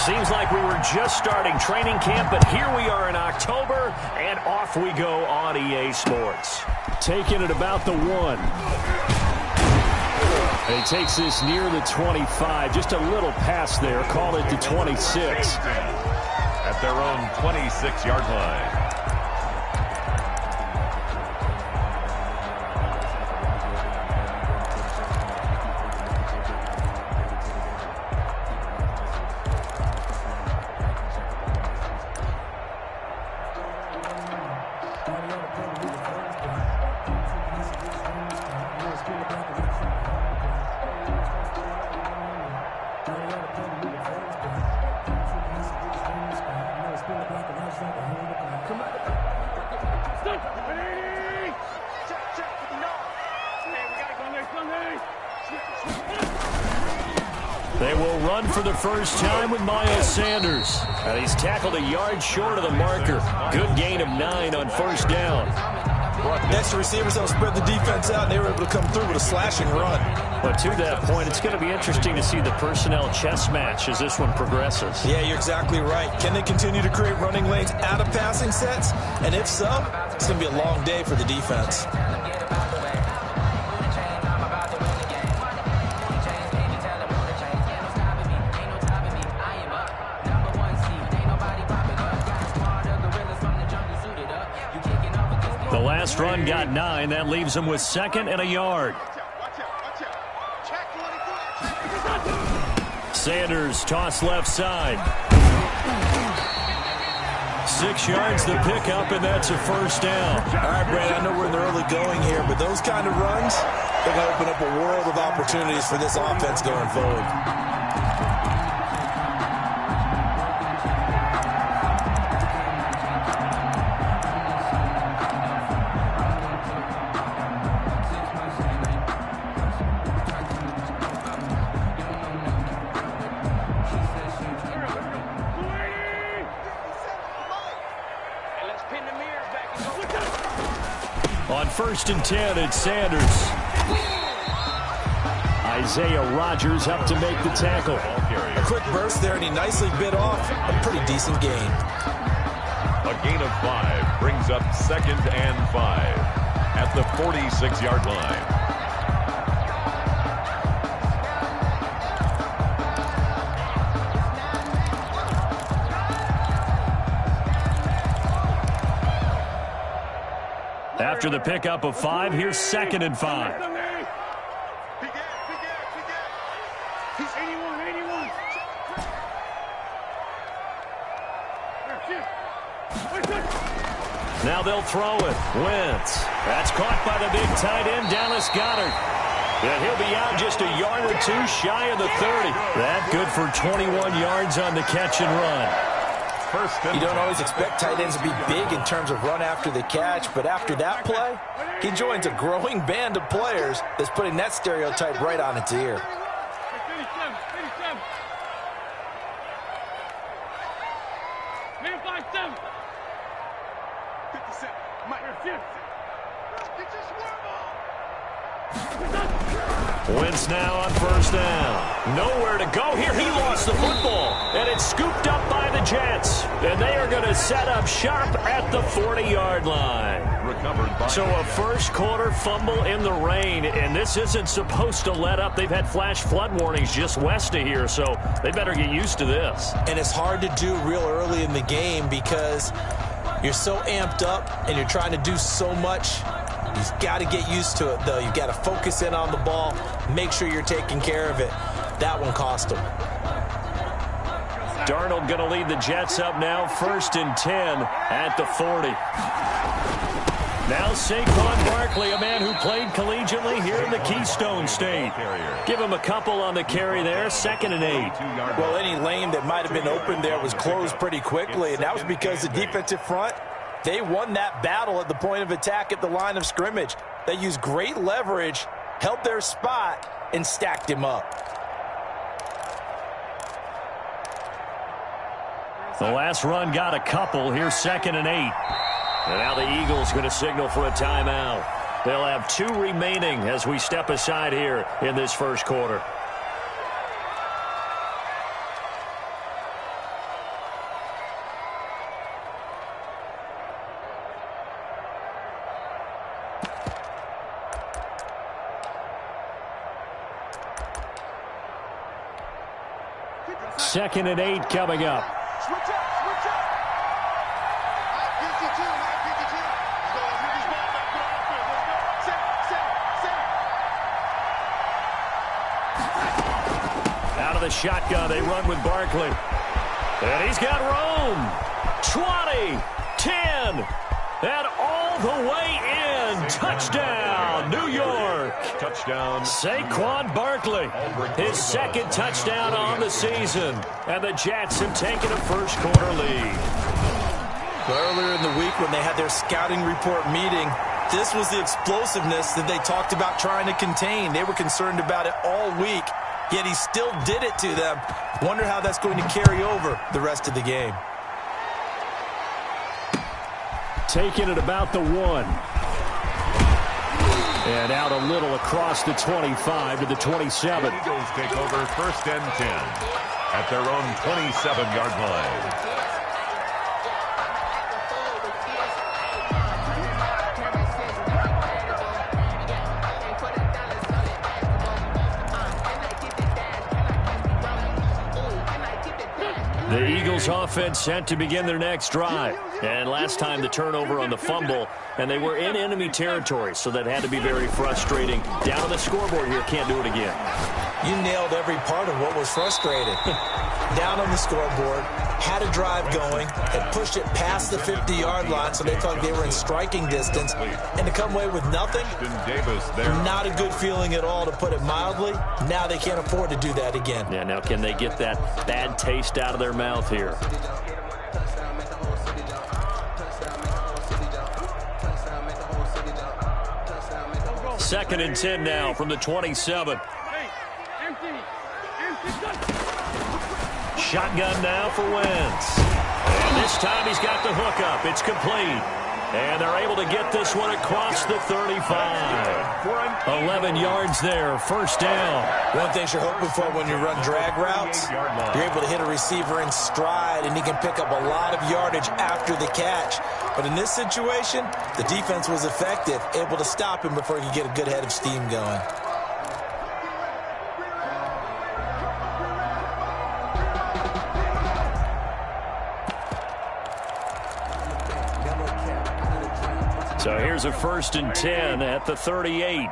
Seems like we were just starting training camp, but here we are in October, and off we go on EA Sports. Taking it about the 1. And he takes this near the 25, just a little pass there, call it the 26. At their own 26-yard line. They will run for the first time with Miles Sanders. And he's tackled a yard short of the marker. Good gain of 9 on first down. Extra receivers helped spread the defense out, and they were able to come through with a slashing run. But to that point, it's going to be interesting to see the personnel chess match as this one progresses. Yeah, you're exactly right. Can they continue to create running lanes out of passing sets? And if so, it's going to be a long day for the defense. The last run got 9. That leaves him with 2nd and a yard. Sanders toss left side. 6 yards the pickup, and that's a first down. All right, Brad, I know we're in the early going here, but those kind of runs, they're going to open up a world of opportunities for this offense going forward. On 1st and 10, it's Sanders. Isaiah Rodgers up to make the tackle. A quick burst there, and he nicely bit off a pretty decent gain. A gain of 5 brings up 2nd and 5 at the 46-yard line. After the pickup of 5, here's 2nd and 5. Now they'll throw it. Wentz. That's caught by the big tight end, Dallas Goedert. And he'll be out just a yard or 2 shy of the 30. That good for 21 yards on the catch and run. You don't always expect tight ends to be big in terms of run after the catch, but after that play, he joins a growing band of players that's putting that stereotype right on its ear. Wentz now on 1st down. Nowhere to go here. He lost the football, and it's scooped up by the Jets. And they are going to set up shop at the 40-yard line. So a first-quarter fumble in the rain, and this isn't supposed to let up. They've had flash flood warnings just west of here, so they better get used to this. And it's hard to do real early in the game because you're so amped up and you're trying to do so much. You've got to get used to it, though. You've got to focus in on the ball, make sure you're taking care of it. That one cost him. Darnold going to lead the Jets up now, 1st and 10 at the 40. Now Saquon Barkley, a man who played collegiately here in the Keystone State. Give him a couple on the carry there, 2nd and 8. Well, any lane that might have been open there was closed pretty quickly, and that was because the defensive front, they won that battle at the point of attack at the line of scrimmage. They used great leverage, held their spot, and stacked him up. The last run got a couple. Here's 2nd and 8. And now the Eagles going to signal for a timeout. They'll have 2 remaining as we step aside here in this first quarter. 2nd and 8 coming up. Out of the shotgun, they run with Barkley. And he's got Rome. 20, 10, and all the way in. Touchdown, New York. Touchdown. Saquon Barkley, his 2nd touchdown on the season. And the Jets have taken a first-quarter lead. Earlier in the week when they had their scouting report meeting, this was the explosiveness that they talked about trying to contain. They were concerned about it all week, yet he still did it to them. Wonder how that's going to carry over the rest of the game. Taking it about the 1. And out a little across the 25 to the 27. Eagles take over 1st and 10 at their own 27-yard line. The Eagles offense set to begin their next drive. And last time the turnover on the fumble, and they were in enemy territory, so that had to be very frustrating. Down on the scoreboard here, can't do it again. You nailed every part of what was frustrating. Down on the scoreboard, had a drive going, had pushed it past the 50-yard line, so they thought they were in striking distance, and to come away with nothing, not a good feeling at all, to put it mildly. Now they can't afford to do that again. Yeah, now can they get that bad taste out of their mouth here? Second and 10 now from the 27. Shotgun now for Wentz. And this time he's got the hookup. It's complete. And they're able to get this one across the 35. 11 yards there, first down. One thing you're hoping for when you run drag routes, you're able to hit a receiver in stride, and he can pick up a lot of yardage after the catch. But in this situation, the defense was effective, able to stop him before he could get a good head of steam going. So here's a 1st and 10 at the 38.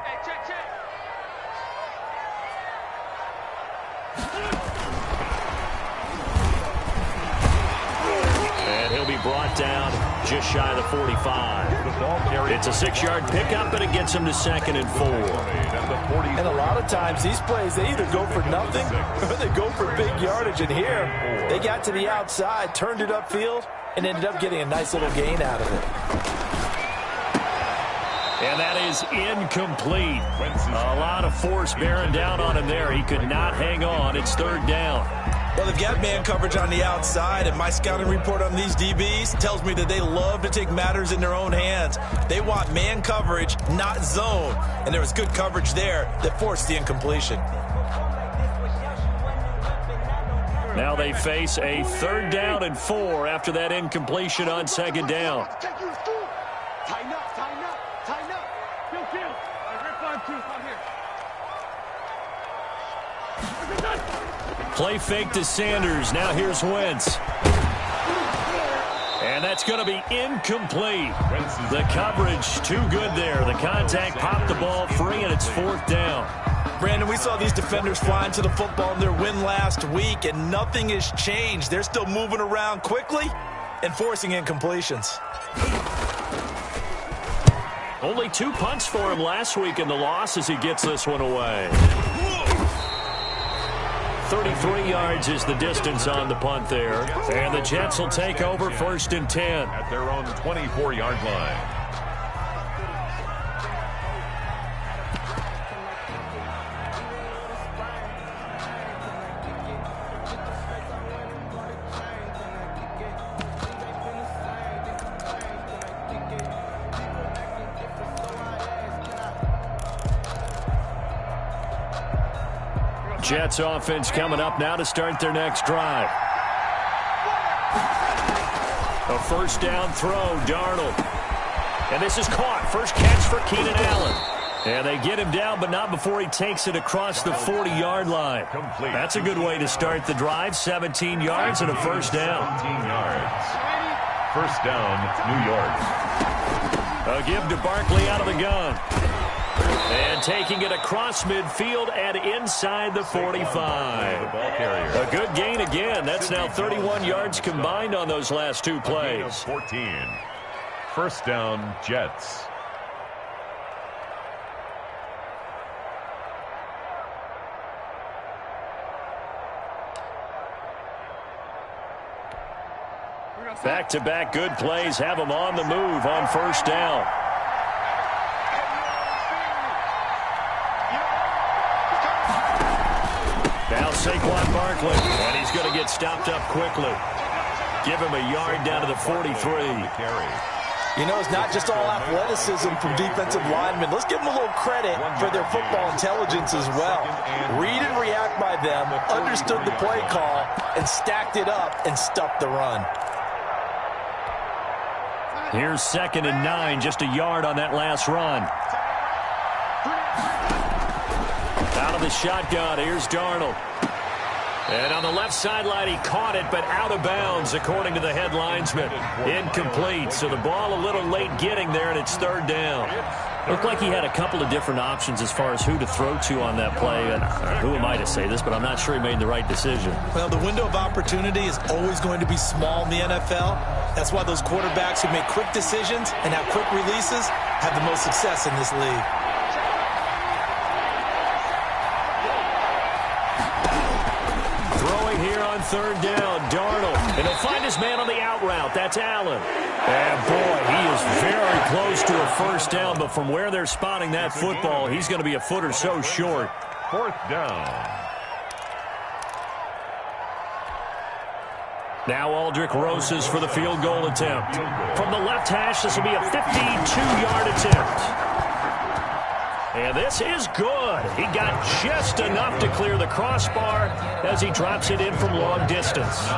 And he'll be brought down just shy of the 45. It's a 6-yard pickup, and it gets him to 2nd and 4. And a lot of times these plays, they either go for nothing or they go for big yardage. And here, they got to the outside, turned it upfield, and ended up getting a nice little gain out of it. And that is incomplete. A lot of force bearing down on him there. He could not hang on. It's 3rd down. Well, they've got man coverage on the outside, and my scouting report on these DBs tells me that they love to take matters in their own hands. They want man coverage, not zone. And there was good coverage there that forced the incompletion. Now they face a 3rd down and 4 after that incompletion on 2nd down. Play fake to Sanders. Now here's Wentz. And that's going to be incomplete. The coverage too good there. The contact popped the ball free, and it's 4th down. Brandon, we saw these defenders flying to the football in their win last week, and nothing has changed. They're still moving around quickly and forcing incompletions. Only 2 punts for him last week in the loss as he gets this one away. 33 yards is the distance on the punt there. And the Jets will take over 1st and 10. At their own 24-yard line. Jets offense coming up now to start their next drive. A 1st down throw, Darnold. And this is caught. First catch for Keenan Allen. And they get him down, but not before he takes it across the 40-yard line. Complete. That's a good way to start the drive. 17 yards and a first down. 17 yards. First down, New York. A give to Barkley out of the gun. And taking it across midfield and inside the 45. A good gain again. That's now 31 yards combined on those last two plays. 14. First down, Jets. Back-to-back good plays have them on the move on first down. Now Saquon Barkley, and he's going to get stopped up quickly. Give him a yard down to the 43. You know, it's not just all athleticism from defensive linemen. Let's give them a little credit for their football intelligence as well. Read and react by them, understood the play call, and stacked it up and stuffed the run. Here's 2nd and 9, just a yard on that last run. Out of the shotgun, here's Darnold. And on the left sideline, he caught it, but out of bounds, according to the head linesman. Incomplete, so the ball a little late getting there, and it's third down. Looked like he had a couple of different options as far as who to throw to on that play. And who am I to say this, but I'm not sure he made the right decision. Well, the window of opportunity is always going to be small in the NFL. That's why those quarterbacks who make quick decisions and have quick releases have the most success in this league. Throwing here on third down, Darnold. And he'll find his man on the out route. That's Allen. And, boy, he is very close to a first down, but from where they're spotting that football, he's going to be a foot or so short. Fourth down. Now Aldrick Rosas for the field goal attempt. From the left hash, this will be a 52-yard attempt. And this is good. He got just enough to clear the crossbar as he drops it in from long distance.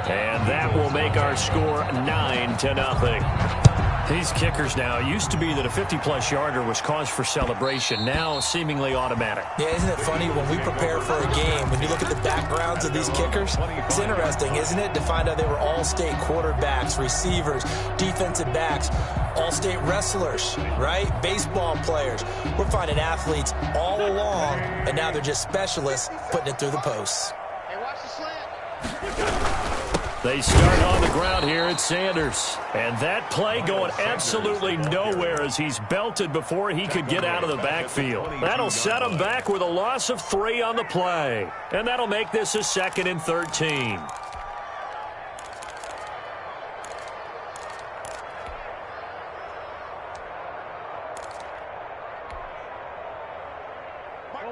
And that will make our score 9-0. These kickers now, it used to be that a 50-plus yarder was cause for celebration. Now seemingly automatic. Yeah, isn't it funny when we prepare for a game, when you look at the backgrounds of these kickers? It's interesting, isn't it, to find out they were all-state quarterbacks, receivers, defensive backs, all-state wrestlers, right? Baseball players. We're finding athletes all along, and now they're just specialists putting it through the posts. Hey, watch the slant. They start on the ground here at Sanders. And that play going absolutely nowhere as he's belted before he could get out of the backfield. That'll set him back with a loss of 3 on the play. And that'll make this a 2nd and 13.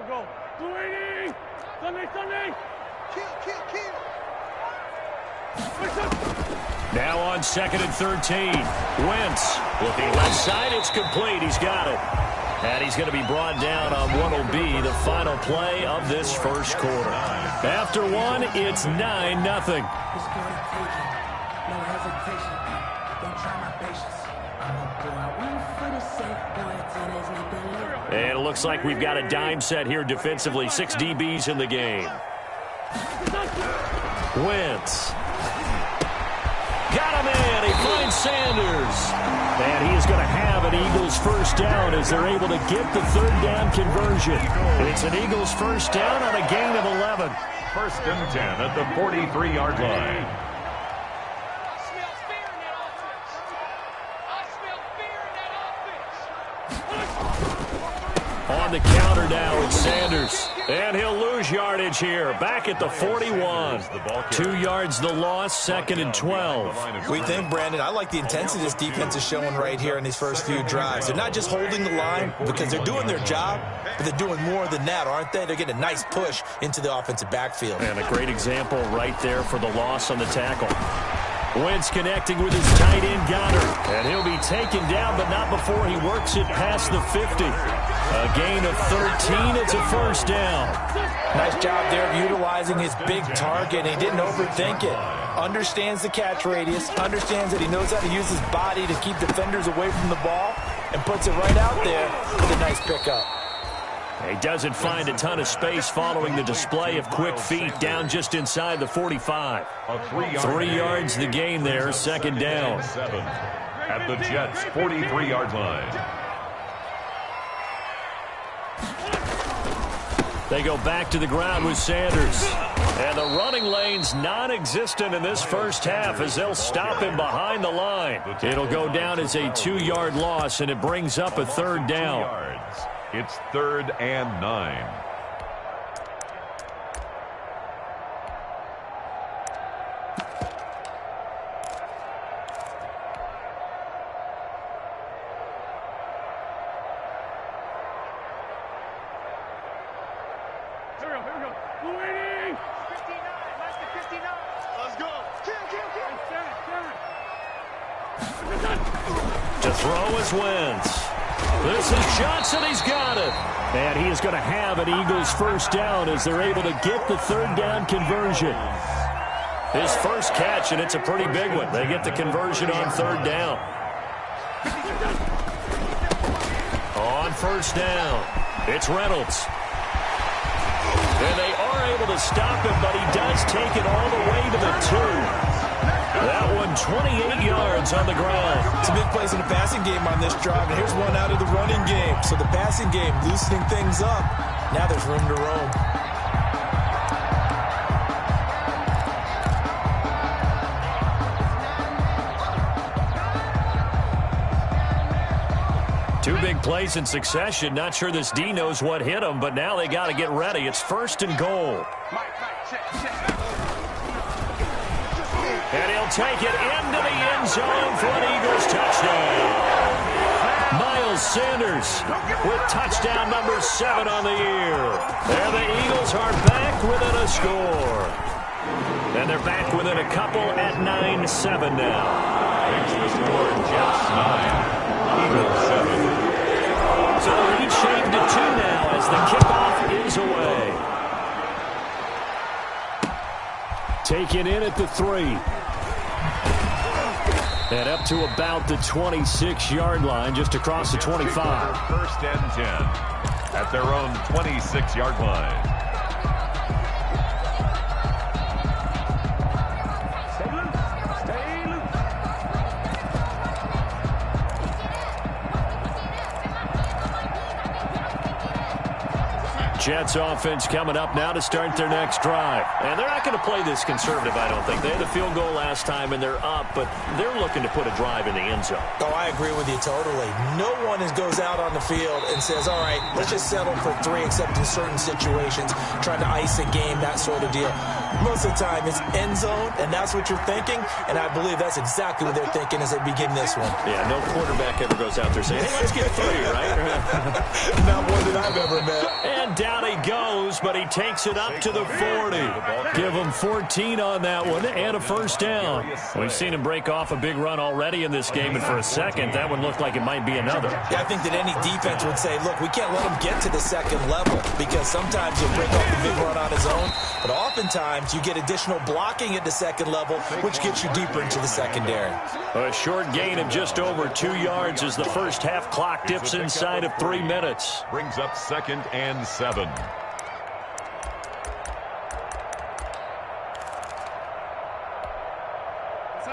Go. 280. Sunday. Kill. Now on 2nd and 13. Wentz looking left side. It's complete. He's got it. And he's going to be brought down on what will be the final play of this first quarter. After one, it's 9-0. And it looks like we've got a dime set here defensively. 6 DBs in the game. Wentz. Got him in. He finds Sanders. And he is going to have an Eagles first down as they're able to get the third down conversion. It's an Eagles first down on a gain of 11. First and 10 at the 43-yard line. On the counter now, it's Sanders. And he'll lose yardage here. Back at the 41. 2 yards the loss, 2nd and 12. We think, Brandon, I like the intensity this defense is showing right here in these first few drives. They're not just holding the line because they're doing their job, but they're doing more than that, aren't they? They're getting a nice push into the offensive backfield. And a great example right there for the loss on the tackle. Wentz connecting with his tight end Goddard. And he'll be taken down, but not before he works it past the 50. A gain of 13. It's a first down. Nice job there of utilizing his big target. He didn't overthink it. Understands the catch radius. Understands that he knows how to use his body to keep defenders away from the ball. and puts it right out there with a nice pickup. He doesn't find a ton of space following the display of quick feet down just inside the 45. 3 yards the gain there, second down. 7 at the Jets' 43-yard line. They go back to the ground with Sanders. And the running lane's non-existent in this first half as they'll stop him behind the line. It'll go down as a 2-yard loss, and it brings up a third down. It's 3rd and 9. Here we go. Louis! 59, Mike to 59. Let's go. To throw is Wentz. This is Johnson. He's got it. And he is going to have an Eagles first down as they're able to get the third down conversion. His first catch, and it's a pretty big one. They get the conversion on third down. On first down, it's Reynolds. And they are able to stop him, but he does take it all the way to the 2. That one 28 yards on the ground. Some big plays in the passing game on this drive, and here's one out of the running game. So the passing game loosening things up. Now there's room to roam. Two big plays in succession. Not sure this D knows what hit him, but now they got to get ready. It's 1st and goal. And he'll take it into the end zone for an Eagles touchdown. Miles Sanders with touchdown number 7 on the year. And the Eagles are back within a score. And they're back within a couple at 9-7 now. Makes the score Jets 9, Eagles 7. So the lead shaved to 2 now as the kickoff is away. Taken in at the 3. And up to about the 26-yard line, just across the 25. 1st and 10 at their own 26-yard line. Jets offense coming up now to start their next drive. And they're not going to play this conservative, I don't think. They had a field goal last time, and they're up, but they're looking to put a drive in the end zone. Oh, I agree with you totally. No one goes out on the field and says, all right, let's just settle for 3, except in certain situations, trying to ice a game, that sort of deal. Most of the time, it's end zone, and that's what you're thinking, and I believe that's exactly what they're thinking as they begin this one. Yeah, no quarterback ever goes out there saying, hey, let's get 3, right? Not more than I've ever met. And down he goes, but he takes it up to the 40. Give him 14 on that one and a first down. We've seen him break off a big run already in this game, and for a second, that one looked like it might be another. Yeah, I think that any defense would say, look, we can't let him get to the second level because sometimes he'll break off the big run on his own, but oftentimes you get additional blocking at the second level, which gets you deeper into the secondary. A short gain of just over 2 yards as the first half clock dips inside of 3 minutes. Brings up 2nd and 7.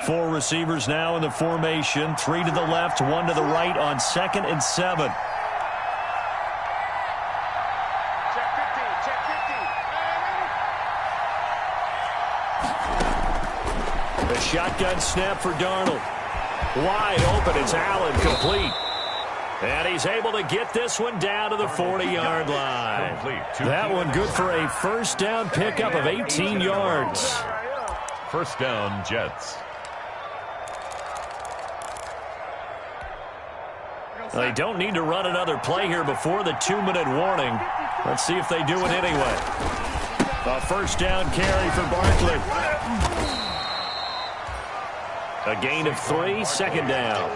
Four receivers now in the formation. 3 to the left, 1 to the right on 2nd and 7. Check 50. The shotgun snap for Darnold. Wide open. It's Allen, complete. And he's able to get this one down to the 40-yard line. That one good for a first down pickup of 18 yards. First down, Jets. They don't need to run another play here before the 2-minute warning. Let's see if they do it anyway. A first down carry for Barkley. A gain of 3, second down.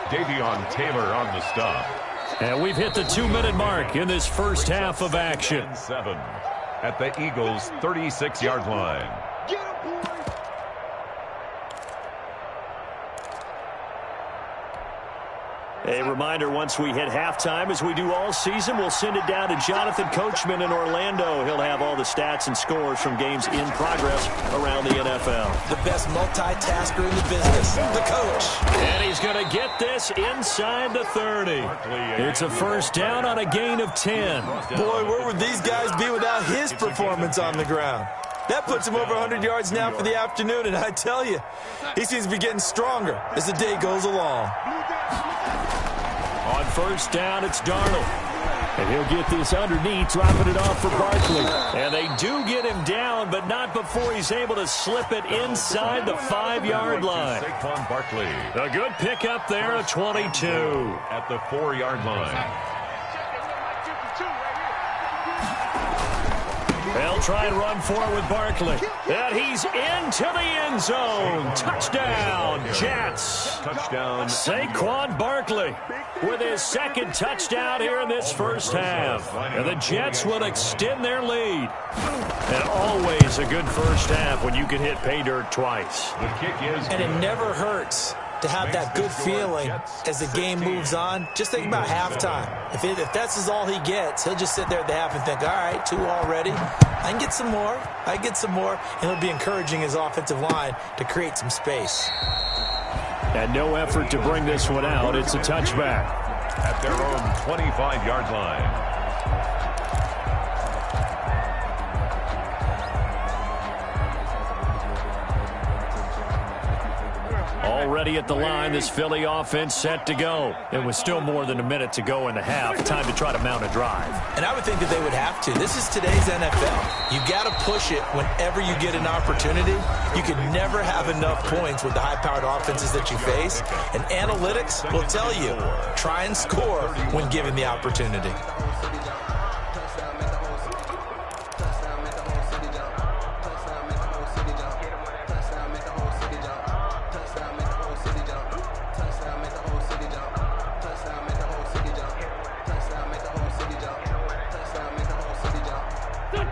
Davion Taylor on the stop. And we've hit the 2-minute mark in this first half of action. 7 at the Eagles' 36-yard line. A reminder, once we hit halftime, as we do all season, we'll send it down to Jonathan Coachman in Orlando. He'll have all the stats and scores from games in progress around the NFL. The best multitasker in the business, the coach. And he's going to get this inside the 30. It's a first down on a gain of 10. Boy, where would these guys be without his performance on the ground? That puts him over 100 yards now for the afternoon, and I tell you, he seems to be getting stronger as the day goes along. On first down, it's Darnold. And he'll get this underneath, dropping it off for Barkley. And they do get him down, but not before he's able to slip it inside the 5-yard line. Saquon Barkley. A good pickup there, a 22. At the 4-yard line. They'll try and run for it with Barkley. And he's into the end zone. Touchdown, Jets. Touchdown. Saquon Barkley with his second touchdown here in this first half. And the Jets will extend their lead. And always a good first half when you can hit pay dirt twice. The kick is and it never hurts to have that good feeling as the game moves on. Just think about halftime. If that's all he gets, he'll just sit there at the half and think, all right, 2 already. I can get some more. I get some more. And he'll be encouraging his offensive line to create some space. And no effort to bring this one out. It's a touchback. At their own 25-yard line. Already at the line, this Philly offense set to go. And with still more than a minute to go in the half, time to try to mount a drive. And I would think that they would have to. This is today's NFL. You got to push it whenever you get an opportunity. You can never have enough points with the high-powered offenses that you face. And analytics will tell you, try and score when given the opportunity.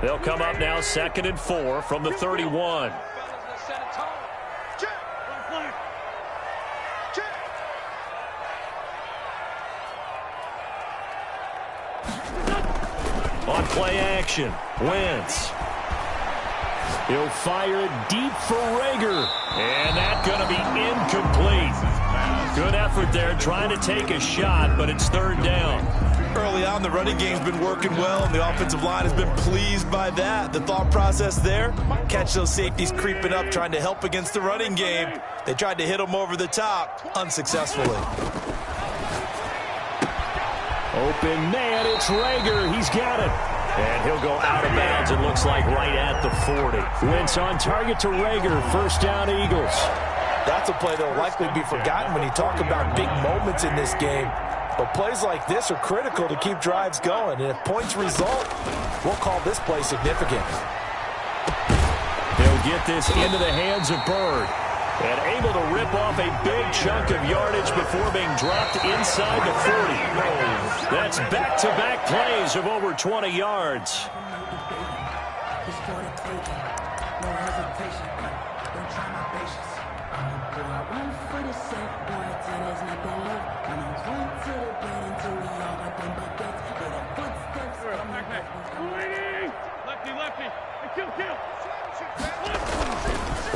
They'll come up now 2nd and 4 from the 31. On play action, Wentz. He'll fire it deep for Rager. And that's going to be incomplete. Good effort there trying to take a shot, but it's 3rd down. Early on, the running game's been working well, and the offensive line has been pleased by that. The thought process there, catch those safeties creeping up, trying to help against the running game. They tried to hit them over the top, unsuccessfully. Open man, it's Rager. He's got it. And he'll go out of bounds, it looks like right at the 40. Wentz on target to Rager. First down, Eagles. That's a play that will likely be forgotten when you talk about big moments in this game. But plays like this are critical to keep drives going. And if points result, we'll call this play significant. They'll get this into the hands of Bird. And able to rip off a big chunk of yardage before being dropped inside the 40. That's back-to-back plays of over 20 yards.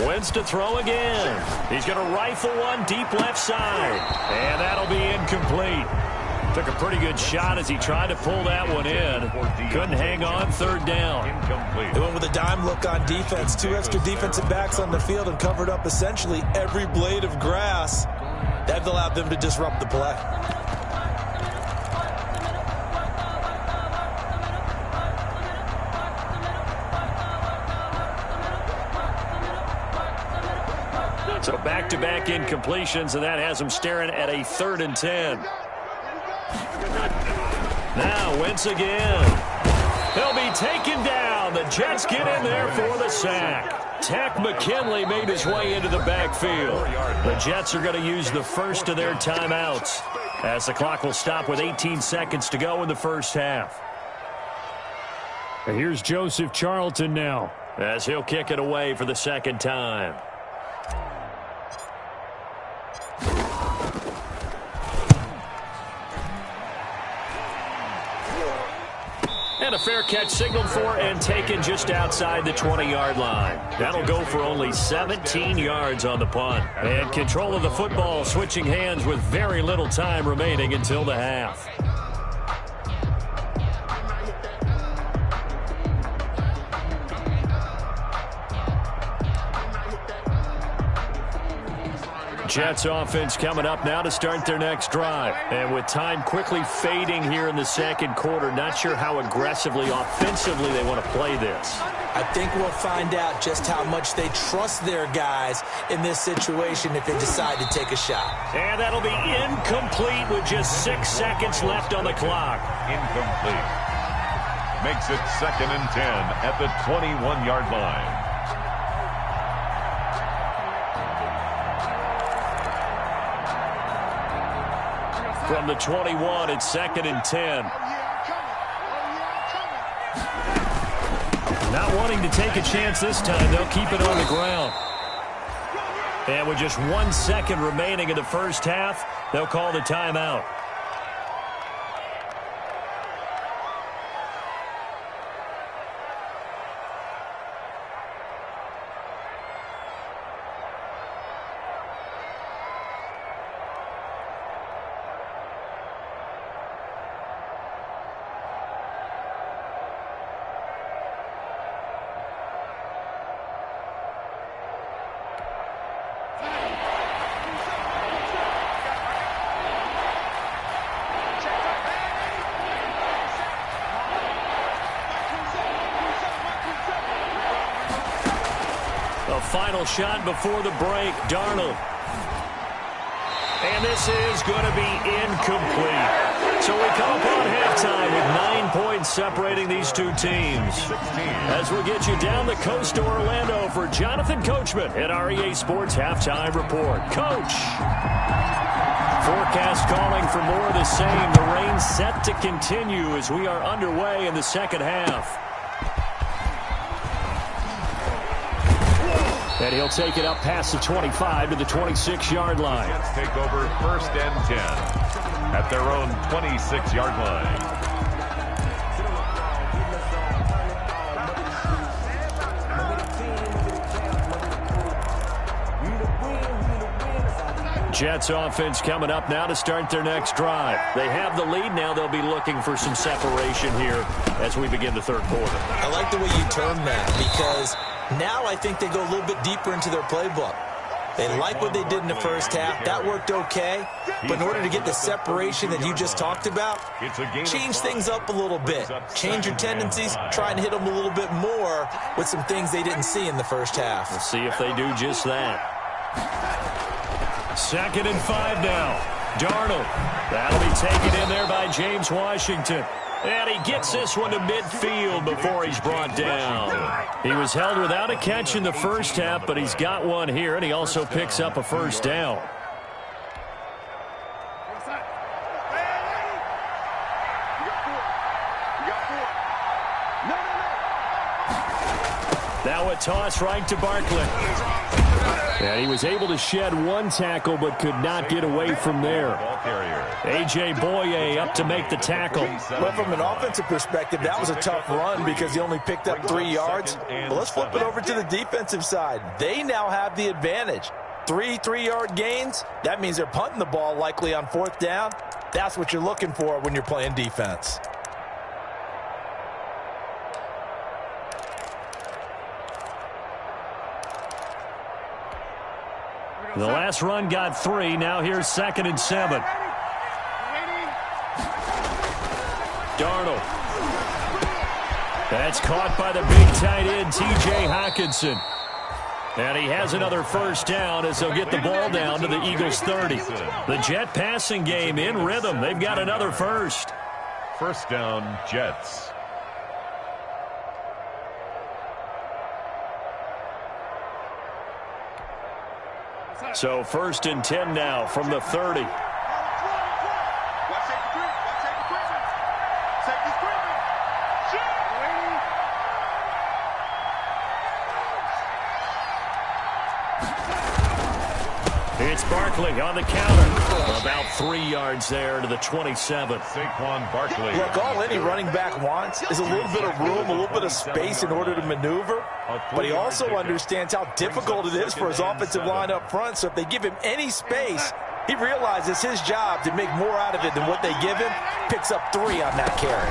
Wentz to throw again. He's going to rifle one deep left side. And that'll be incomplete. Took a pretty good shot as he tried to pull that one in. Couldn't hang on, 3rd down. They went with a dime look on defense. 2 extra defensive backs on the field and covered up essentially every blade of grass. That allowed them to disrupt the play. So back-to-back incompletions, and that has them staring at a 3rd and 10. Now Wentz again. He'll be taken down. The Jets get in there for the sack. Takk McKinley made his way into the backfield. The Jets are going to use the first of their timeouts as the clock will stop with 18 seconds to go in the first half. And here's Joseph Charlton now as he'll kick it away for the 2nd time. fair catch signaled for and taken just outside the 20-yard line. That'll go for only 17 yards on the punt. And control of the football switching hands with very little time remaining until the half. Jets offense coming up now to start their next drive. And with time quickly fading here in the second quarter, not sure how aggressively, offensively they want to play this. I think we'll find out just how much they trust their guys in this situation if they decide to take a shot. And that'll be incomplete with just 6 seconds left on the clock. Incomplete. Makes it 2nd and 10 at the 21-yard line. From the 21, it's 2nd and 10. Not wanting to take a chance this time, they'll keep it on the ground. And with just 1 second remaining in the first half, they'll call the timeout. A final shot before the break, Darnold. And this is going to be incomplete. So we come up on halftime with 9 points separating these two teams. As we get you down the coast to Orlando for Jonathan Coachman at REA Sports Halftime Report. Coach! Forecast calling for more of the same. The rain set to continue as we are underway in the second half. And he'll take it up past the 25 to the 26-yard line. Jets take over 1st and 10 at their own 26-yard line. Jets offense coming up now to start their next drive. They have the lead now. They'll be looking for some separation here as we begin the third quarter. I like the way you term that because now I think they go a little bit deeper into their playbook. They like what they did in the first half. That worked okay. But in order to get the separation that you just talked about, change things up a little bit. Change your tendencies. Try and hit them a little bit more with some things they didn't see in the first half. We'll see if they do just that. 2nd and 5 now. Darnold. That'll be taken in there by James Washington. And he gets this one to midfield before he's brought down. He was held without a catch in the first half, but he's got one here, and he also picks up a first down. Now a toss right to Barkley. And he was able to shed one tackle but could not get away from there. A.J. Boye up to make the tackle. But from an offensive perspective, that was a tough run because he only picked up 3 yards. But let's flip it over to the defensive side. They now have the advantage. 3 3-yard gains. That means they're punting the ball likely on 4th down. That's what you're looking for when you're playing defense. The last run got 3. Now here's 2nd and 7. Darnold. That's caught by the big tight end, T.J. Hockenson. And he has another first down as they'll get the ball down to the Eagles' 30. The Jet passing game in rhythm. They've got another first. First down, Jets. So 1st and 10 now from the 30. It's Barkley on the counter. About 3 yards there to the 27. Saquon Barkley. Look, all any running back wants is a little bit of room, a little bit of space in order to maneuver. But he also understands how difficult it is for his offensive line up front. So if they give him any space, he realizes his job to make more out of it than what they give him. Picks up 3 on that carry.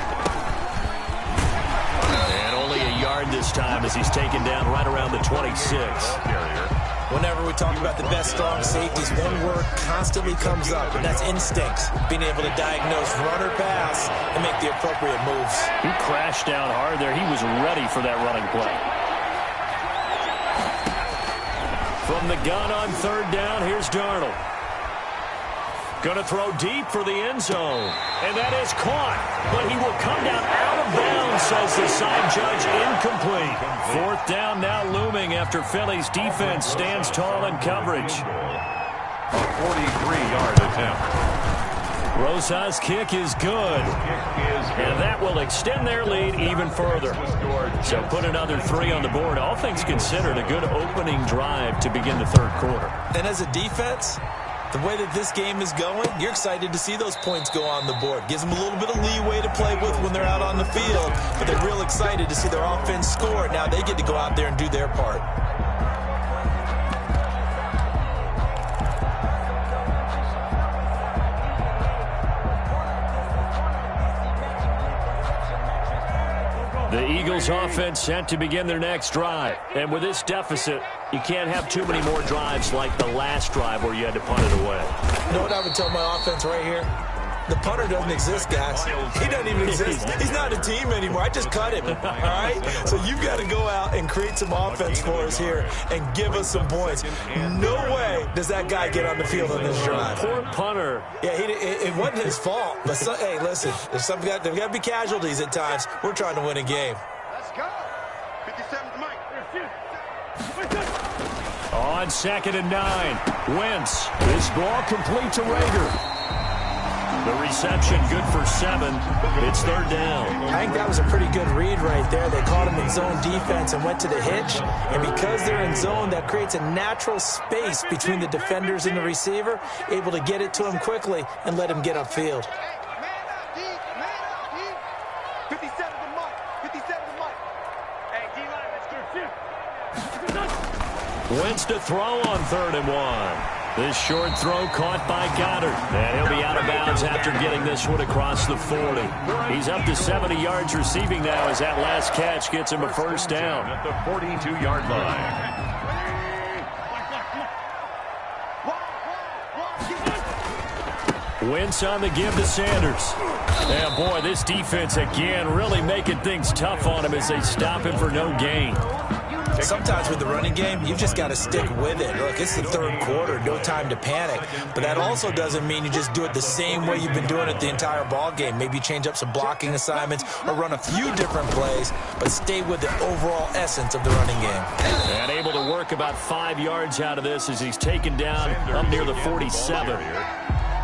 And only a yard this time as he's taken down right around the 26. Whenever we talk about the best strong safeties, one word constantly comes up, and that's instincts. Being able to diagnose run or pass and make the appropriate moves. He crashed down hard there. He was ready for that running play. From the gun on 3rd down, here's Darnold. Going to throw deep for the end zone. And that is caught. But he will come down out of bounds, says the side judge. Incomplete. 4th down now looming after Philly's defense stands tall in coverage. A 43-yard attempt. Rosa's kick is good. And that will extend their lead even further. So put another 3 on the board. All things considered, a good opening drive to begin the 3rd quarter. And as a defense, the way that this game is going, you're excited to see those points go on the board. Gives them a little bit of leeway to play with when they're out on the field, but they're real excited to see their offense score. Now they get to go out there and do their part. The Eagles offense set to begin their next drive. And with this deficit, you can't have too many more drives like the last drive where you had to punt it away. You know what I would tell my offense right here? The punter doesn't exist, guys. He doesn't even exist. He's not a team anymore. I just cut him, all right? So you've got to go out and create some offense for us here and give us some points. No way does that guy get on the field on this drive. Poor punter. Yeah, it wasn't his fault. But hey, listen, there's got to be casualties at times. We're trying to win a game. Let's go. 57 to Mike. On 2nd and 9, Wentz. This ball complete to Rager. The reception good for 7. It's 3rd down. I think that was a pretty good read right there. They caught him in zone defense and went to the hitch. And because they're in zone, that creates a natural space between the defenders and the receiver, able to get it to him quickly and let him get upfield. Man up, D. Man up, D. 57 to Mike. 57 to Mike. Hey, D-line, let's go. Wentz to throw on 3rd and 1. This short throw caught by Goddard. And he'll be out of bounds after getting this one across the 40. He's up to 70 yards receiving now as that last catch gets him a 1st down. At the 42-yard line. Wentz on the give to Sanders. And boy, this defense again really making things tough on him as they stop him for no gain. Sometimes with the running game, you've just got to stick with it. Look, it's the 3rd quarter, no time to panic. But that also doesn't mean you just do it the same way you've been doing it the entire ball game. Maybe change up some blocking assignments or run a few different plays, but stay with the overall essence of the running game. And able to work about 5 yards out of this as he's taken down up near the 47.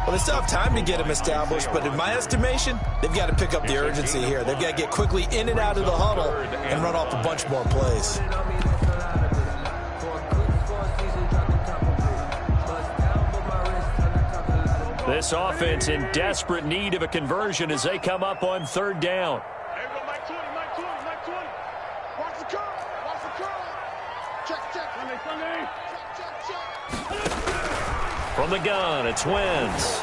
Well, they still have time to get him established, but in my estimation, they've got to pick up the urgency here. They've got to get quickly in and out of the huddle and run off a bunch more plays. This offense in desperate need of a conversion as they come up on 3rd down. Hey, go Mike 20, Mike 20, Mike 20. Watch the curl, watch the curl. Check. Sunday. Check. From the gun, it's Wentz.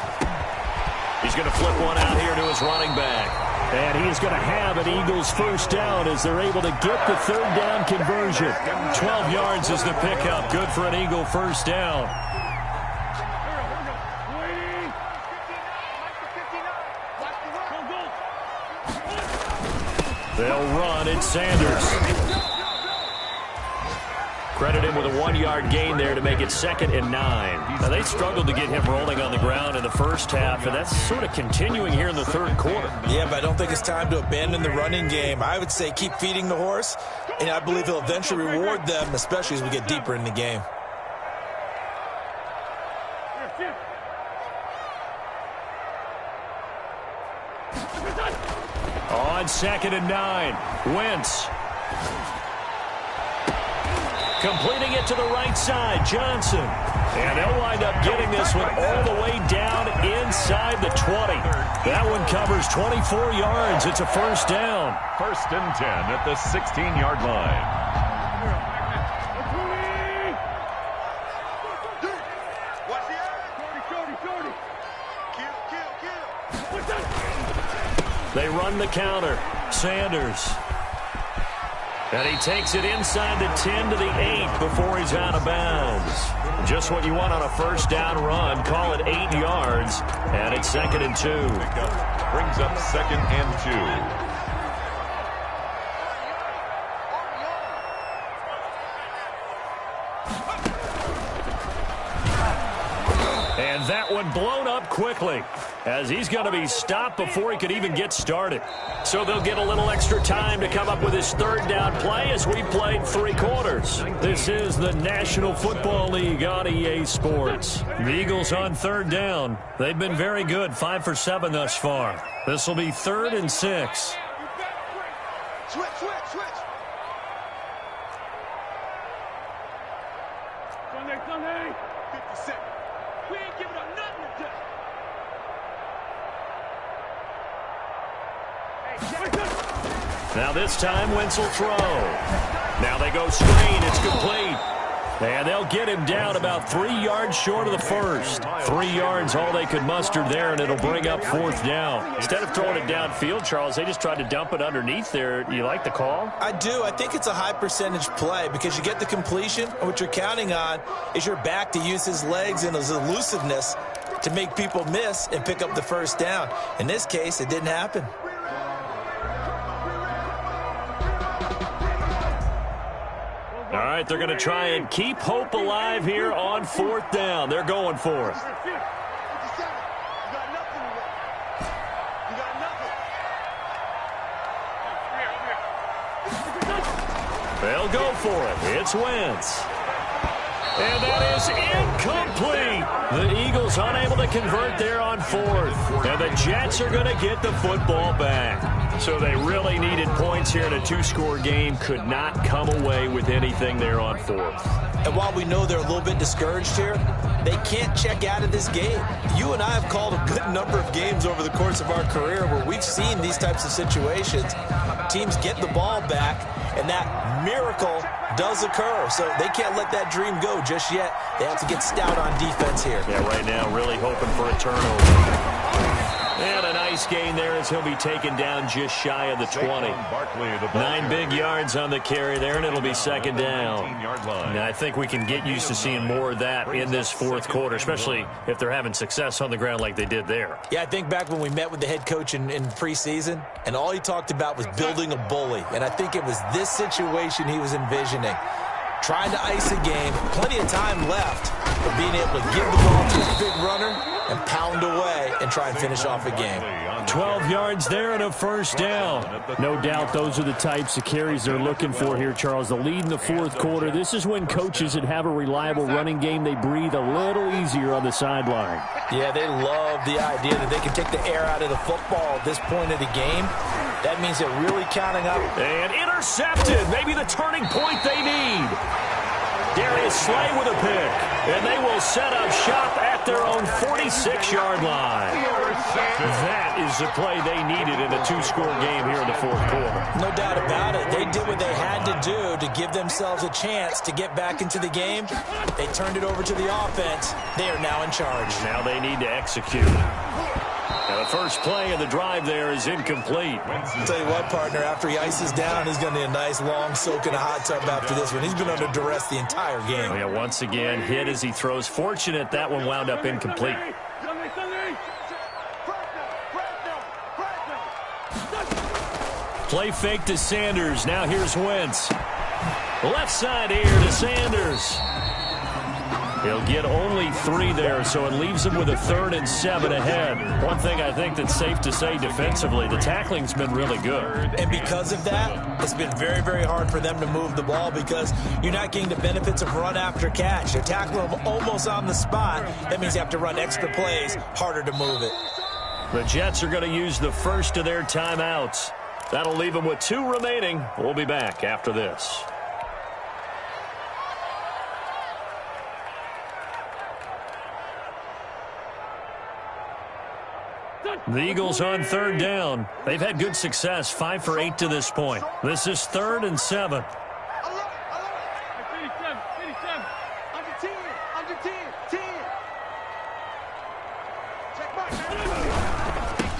He's going to flip one out here to his running back. And he is going to have an Eagles 1st down as they're able to get the 3rd down conversion. 12 yards is the pickup. Good for an Eagle 1st down. They'll run. It's Sanders. Credit him with a 1-yard gain there to make it 2nd and 9. Now, they struggled to get him rolling on the ground in the first half, and that's sort of continuing here in the 3rd quarter. Yeah, but I don't think it's time to abandon the running game. I would say keep feeding the horse, and I believe he'll eventually reward them, especially as we get deeper in the game. On 2nd and 9, Wentz. Completing it to the right side, Johnson. And they'll wind up getting this one all the way down inside the 20. That one covers 24 yards. It's a first down. 1st and 10 at the 16-yard line. They run the counter. Sanders. And he takes it inside the 10 to the 8 before he's out of bounds. Just what you want on a first down run. Call it 8 yards. And it's 2nd and 2. Brings up 2nd and 2. And that one blown up quickly as he's going to be stopped before he could even get started. So they'll get a little extra time to come up with his 3rd down play as we played 3 quarters. This is the National Football League on EA Sports. The Eagles on 3rd down. They've been very good, 5 for 7 thus far. This will be 3rd and 6. Switch. Sunday. 57. We ain't giving up nothing today. Now this time, Wentz will throw. Now they go screen. It's complete. And they'll get him down about 3 yards short of the first. 3 yards all they could muster there, and it'll bring up 4th down. Instead of throwing it downfield, Charles, they just tried to dump it underneath there. You like the call? I do. I think it's a high percentage play because you get the completion. And what you're counting on is your back to use his legs and his elusiveness to make people miss and pick up the first down. In this case, it didn't happen. All right, they're going to try and keep hope alive here on 4th down. They're going for it. They'll go for it. It's Wentz. And that is incomplete. The Eagles unable to convert there on 4th. And the Jets are going to get the football back. So they really needed points here in a 2-score game. Could not come away with anything there on 4th. And while we know they're a little bit discouraged here, they can't check out of this game. You and I have called a good number of games over the course of our career where we've seen these types of situations. Teams get the ball back, and that miracle does occur. So they can't let that dream go just yet. They have to get stout on defense here. Yeah, right now really hoping for a turnover. And a nice gain there as he'll be taken down just shy of the 20. 9 big yards on the carry there, and it'll be 2nd down. And I think we can get used to seeing more of that in this 4th quarter, especially if they're having success on the ground like they did there. Yeah, I think back when we met with the head coach in preseason, and all he talked about was building a bully. And I think it was this situation he was envisioning. Trying to ice a game, plenty of time left, but being able to give the ball to a big runner and pound away and try and finish off a game. 12 yards there and a first down. No doubt those are the types of carries they're looking for here, Charles. The lead in the 4th quarter. This is when coaches that have a reliable running game, they breathe a little easier on the sideline. Yeah, they love the idea that they can take the air out of the football at this point of the game. That means they're really counting up. And intercepted. Maybe the turning point they need. Darius Slay with a pick. And they will set up shop at their own 46-yard line. That is the play they needed in a 2-score game here in the 4th quarter. No doubt about it. They did what they had to do to give themselves a chance to get back into the game. They turned it over to the offense. They are now in charge. Now they need to execute. Now the first play of the drive there is incomplete. I'll tell you what, partner, after he ices down, he's going to need a nice long soak in a hot tub after this one. He's been under duress the entire game. Yeah, once again, hit as he throws. Fortunate that one wound up incomplete. Play fake to Sanders. Now here's Wentz. Left side here to Sanders. He'll get only 3 there, so it leaves him with a 3rd and 7 ahead. One thing I think that's safe to say defensively, the tackling's been really good. And because of that, it's been very, very hard for them to move the ball because you're not getting the benefits of run after catch. They're tackling them almost on the spot. That means you have to run extra plays, harder to move it. The Jets are going to use the first of their timeouts. That'll leave them with 2 remaining. We'll be back after this. The Eagles on third down. They've had good success, 5 for 8 to this point. This is 3rd and 7.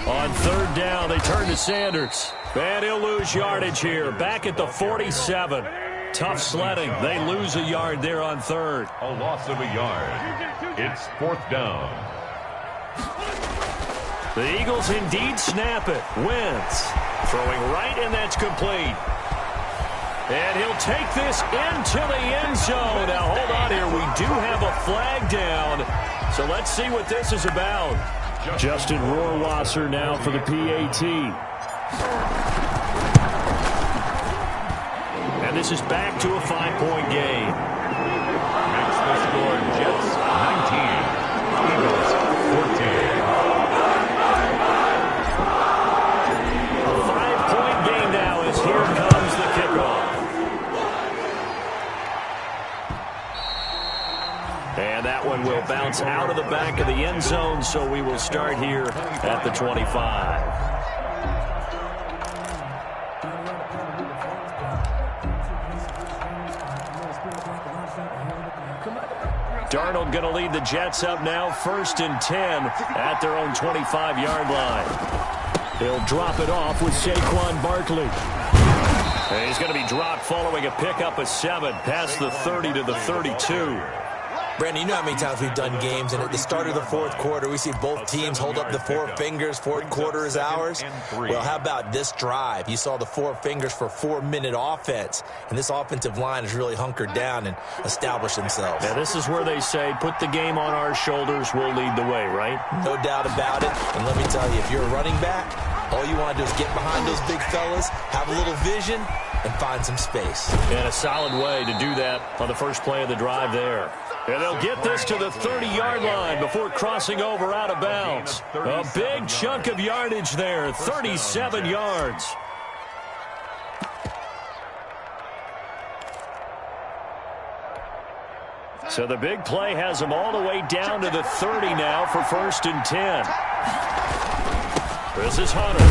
On third down, they turn to Sanders. And he'll lose yardage here. Back at the 47. Tough sledding. They lose a yard there on third. A loss of a yard. It's 4th down. The Eagles indeed snap it. Wentz throwing right, and that's complete. And he'll take this into the end zone. Now, hold on here. We do have a flag down. So let's see what this is about. Justin Rohrwasser now for the PAT. And this is back to a 5-point game. Makes the score Jets 19, Eagles 14. A 5-point game now as here comes the kickoff. And that one will bounce out of the back of the end zone, so we will start here at the 25. Darnold going to lead the Jets up now, 1st and 10 at their own 25-yard line. He'll drop it off with Saquon Barkley. And he's going to be dropped following a pickup of 7 past the 30 to the 32. Brandon, you know how many times we've done games, and at the start of the 4th quarter, we see both teams hold up the 4 fingers, 4th quarter is ours. Well, how about this drive? You saw the 4 fingers for 4-minute offense, and this offensive line has really hunkered down and established themselves. Now, this is where they say, put the game on our shoulders, we'll lead the way, right? No doubt about it, and let me tell you, if you're a running back, all you want to do is get behind those big fellas, have a little vision, and find some space. And a solid way to do that on the first play of the drive there. And they'll get this to the 30-yard line before crossing over out of bounds. A big chunk of yardage there, 37 yards. So the big play has them all the way down to the 30 now for 1st and 10. This is Hunter.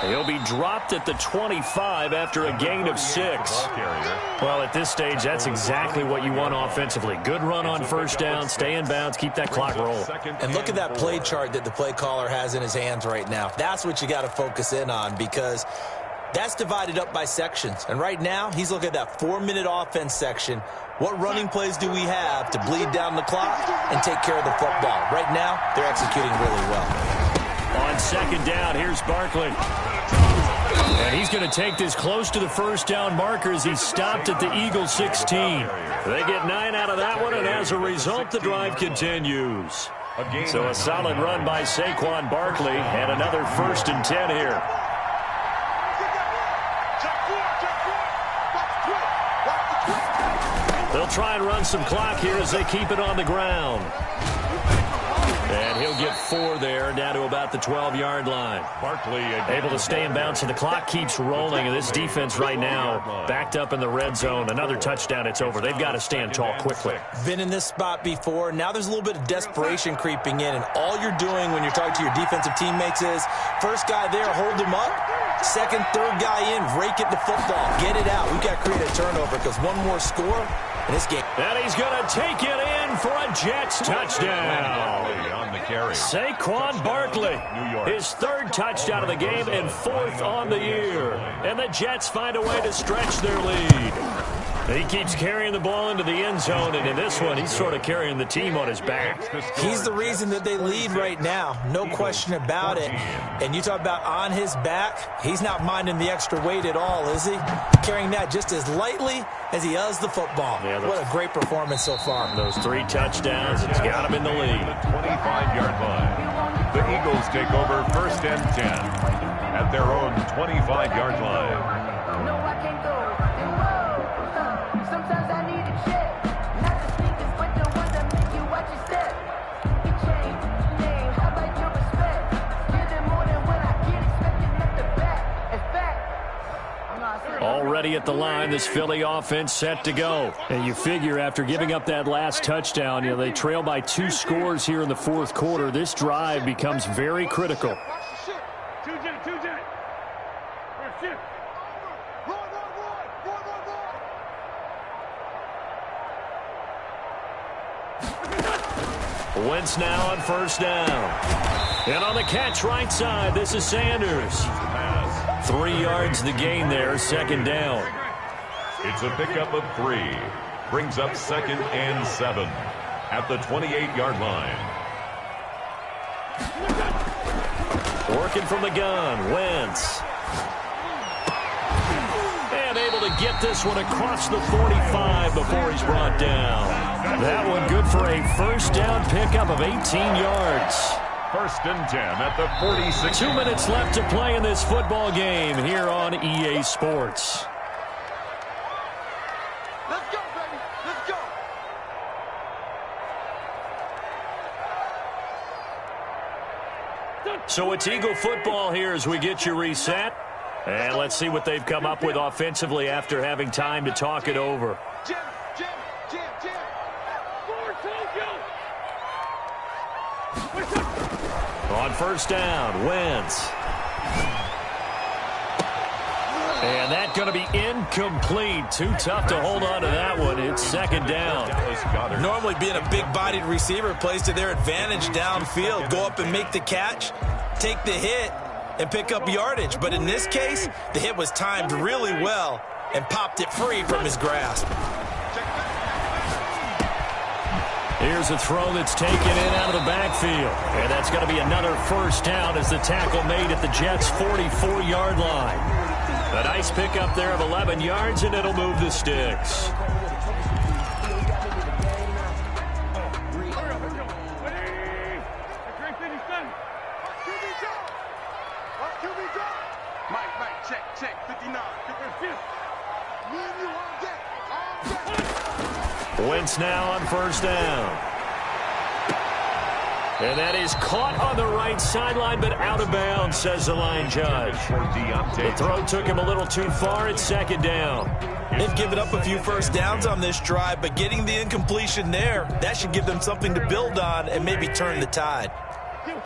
He'll be dropped at the 25 after a gain of 6. Well, at this stage, that's exactly what you want offensively. Good run on 1st down, stay in bounds, keep that clock rolling. And look at that play chart that the play caller has in his hands right now. That's what you got to focus in on, because that's divided up by sections. And right now, he's looking at that 4-minute offense section. What running plays do we have to bleed down the clock and take care of the football? Right now, they're executing really well. On 2nd down, here's Barkley. And he's going to take this close to the 1st down marker as he's stopped at the Eagles 16. They get 9 out of that one, and as a result, the drive continues. So a solid run by Saquon Barkley, and another 1st and 10 here. They'll try and run some clock here as they keep it on the ground. And he'll get 4 there, down to about the 12-yard line. Barkley able to stay in bounds, and the clock keeps rolling. And this defense right now backed up in the red zone. Another touchdown, it's over. They've got to stand tall quickly. Been in this spot before. Now there's a little bit of desperation creeping in, and all you're doing when you're talking to your defensive teammates is, first guy there, hold him up. Second, third guy in, rake at the football. Get it out. We've got to create a turnover, because one more score in this game. And he's going to take it in for a Jets touchdown. Saquon Barkley, his 3rd touchdown of the game and 4th on the year. And the Jets find a way to stretch their lead. He keeps carrying the ball into the end zone, and in this one, he's sort of carrying the team on his back. He's the reason that they lead right now, no question about it. And you talk about on his back, he's not minding the extra weight at all, is he? Carrying that just as lightly as he does the football. Yeah, what a great performance so far. Those 3 touchdowns, it's got him in the lead. The 25-yard line. The Eagles take over 1st and 10 at their own 25-yard line. ready at the line. This Philly offense set to go. And you figure after giving up that last touchdown, they trail by 2 scores here in the fourth quarter. This drive becomes very critical. Wentz now on first down. And on the catch right side, this is Sanders. 3 yards the gain there, second down. It's a pickup of 3. Brings up 2nd and 7 at the 28-yard line. Working from the gun, Wentz. And able to get this one across the 45 before he's brought down. That one good for a first down pickup of 18 yards. 1st and 10 at the 46. 2 minutes left to play in this football game here on EA Sports. Let's go, baby. Let's go. So it's Eagle football here as we get you reset. And let's see what they've come up with offensively after having time to talk it over. Jim. On first down, Wentz. And that's going to be incomplete. Too tough to hold on to that one. It's second down. Normally being a big-bodied receiver plays to their advantage downfield. Go up and make the catch, take the hit, and pick up yardage. But in this case, the hit was timed really well and popped it free from his grasp. Here's a throw that's taken in out of the backfield. And that's going to be another first down as the tackle made at the Jets' 44-yard line. A nice pickup there of 11 yards, and it'll move the sticks. Mike, check, 59. Wentz now on first down. And that is caught on the right sideline, but out of bounds, says the line judge. The throw took him a little too far. It's second down. They've given up a few first downs on this drive, but getting the incompletion there, that should give them something to build on and maybe turn the tide.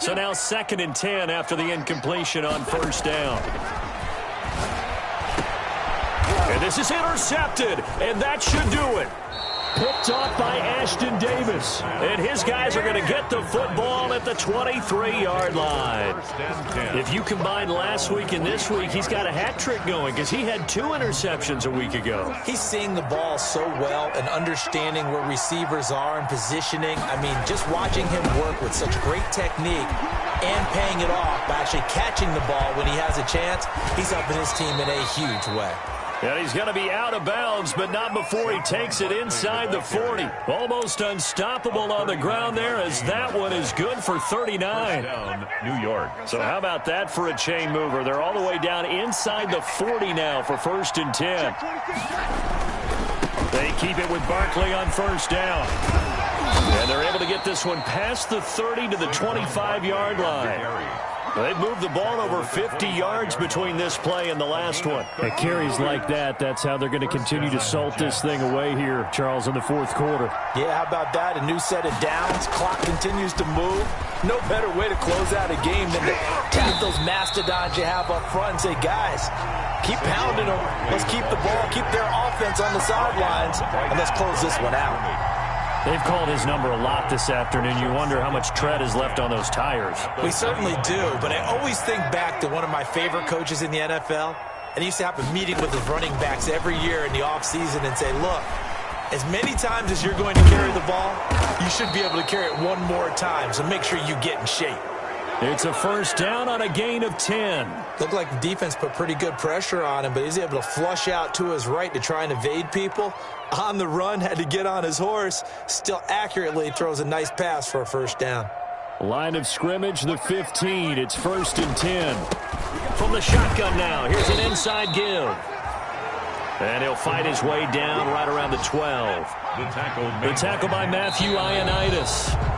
So now 2nd and 10 after the incompletion on first down. And this is intercepted, and that should do it. Picked off by Ashton Davis. And his guys are going to get the football at the 23-yard line. If you combine last week and this week, he's got a hat trick going because he had 2 interceptions a week ago. He's seeing the ball so well and understanding where receivers are and positioning. I mean, just watching him work with such great technique and paying it off by actually catching the ball when he has a chance, he's helping his team in a huge way. And he's going to be out of bounds, but not before he takes it inside the 40. Almost unstoppable on the ground there as that one is good for 39. Down, New York. So how about that for a chain mover? They're all the way down inside the 40 now for 1st and 10. They keep it with Barkley on first down. And they're able to get this one past the 30 to the 25-yard line. They've moved the ball over 50 yards between this play and the last one. At carries like that, that's how they're going to continue to salt this thing away here, Charles, in the fourth quarter. Yeah, how about that? A new set of downs. Clock continues to move. No better way to close out a game than to tap those mastodons you have up front and say, guys, keep pounding them. Let's keep the ball, keep their offense on the sidelines, and let's close this one out. They've called his number a lot this afternoon. You wonder how much tread is left on those tires. We certainly do, but I always think back to one of my favorite coaches in the NFL, and he used to have a meeting with his running backs every year in the offseason and say, look, as many times as you're going to carry the ball, you should be able to carry it one more time, so make sure you get in shape. It's a first down on a gain of 10. Looked like the defense put pretty good pressure on him, but he's able to flush out to his right to try and evade people. On the run, had to get on his horse. Still accurately throws a nice pass for a first down. Line of scrimmage, the 15. It's 1st and 10. From the shotgun now, here's an inside give. And he'll fight his way down right around the 12. The tackle by Matthew Ioannidis.